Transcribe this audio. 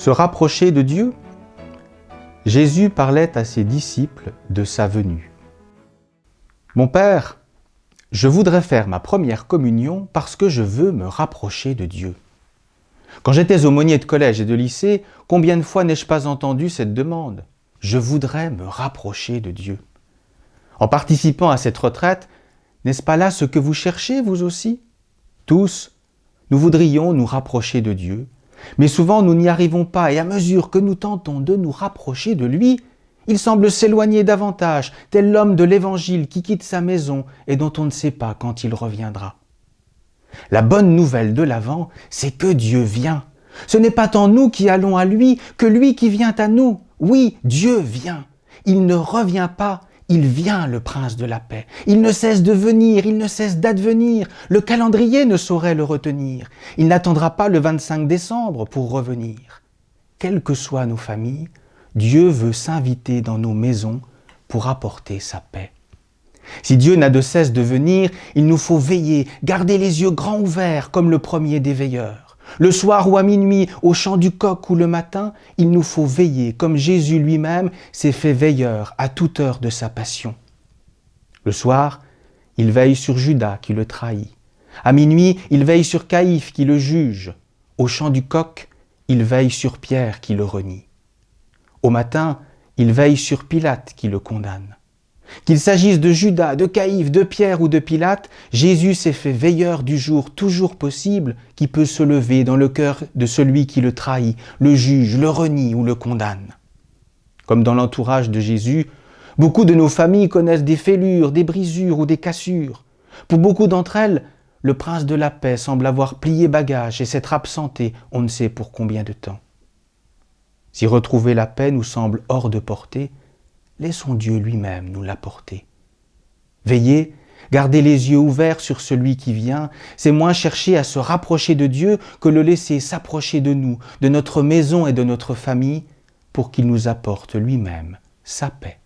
Se rapprocher de Dieu? Jésus parlait à ses disciples de sa venue. Mon Père, je voudrais faire ma première communion parce que je veux me rapprocher de Dieu. Quand j'étais aumônier de collège et de lycée, combien de fois n'ai-je pas entendu cette demande? Je voudrais me rapprocher de Dieu. En participant à cette retraite, n'est-ce pas là ce que vous cherchez, vous aussi? Tous, nous voudrions nous rapprocher de Dieu, mais souvent nous n'y arrivons pas et à mesure que nous tentons de nous rapprocher de lui, il semble s'éloigner davantage, tel l'homme de l'Évangile qui quitte sa maison et dont on ne sait pas quand il reviendra. La bonne nouvelle de l'Avent, c'est que Dieu vient. Ce n'est pas tant nous qui allons à lui que lui qui vient à nous. Oui, Dieu vient. Il ne revient pas, il vient, le Prince de la paix. Il ne cesse de venir, il ne cesse d'advenir. Le calendrier ne saurait le retenir. Il n'attendra pas le 25 décembre pour revenir. Quelles que soient nos familles, Dieu veut s'inviter dans nos maisons pour apporter sa paix. Si Dieu n'a de cesse de venir, il nous faut veiller, garder les yeux grands ouverts comme le premier des veilleurs. Le soir ou à minuit, au chant du coq ou le matin, il nous faut veiller comme Jésus lui-même s'est fait veilleur à toute heure de sa passion. Le soir, il veille sur Judas qui le trahit. À minuit, il veille sur Caïphe qui le juge. Au chant du coq, il veille sur Pierre qui le renie. Au matin, il veille sur Pilate qui le condamne. Qu'il s'agisse de Judas, de Caïphe, de Pierre ou de Pilate, Jésus s'est fait veilleur du jour toujours possible qui peut se lever dans le cœur de celui qui le trahit, le juge, le renie ou le condamne. Comme dans l'entourage de Jésus, beaucoup de nos familles connaissent des fêlures, des brisures ou des cassures. Pour beaucoup d'entre elles, le prince de la paix semble avoir plié bagage et s'être absenté on ne sait pour combien de temps. Si retrouver la paix nous semble hors de portée, laissons Dieu lui-même nous l'apporter. Veillez, gardez les yeux ouverts sur celui qui vient, c'est moins chercher à se rapprocher de Dieu que le laisser s'approcher de nous, de notre maison et de notre famille, pour qu'il nous apporte lui-même sa paix.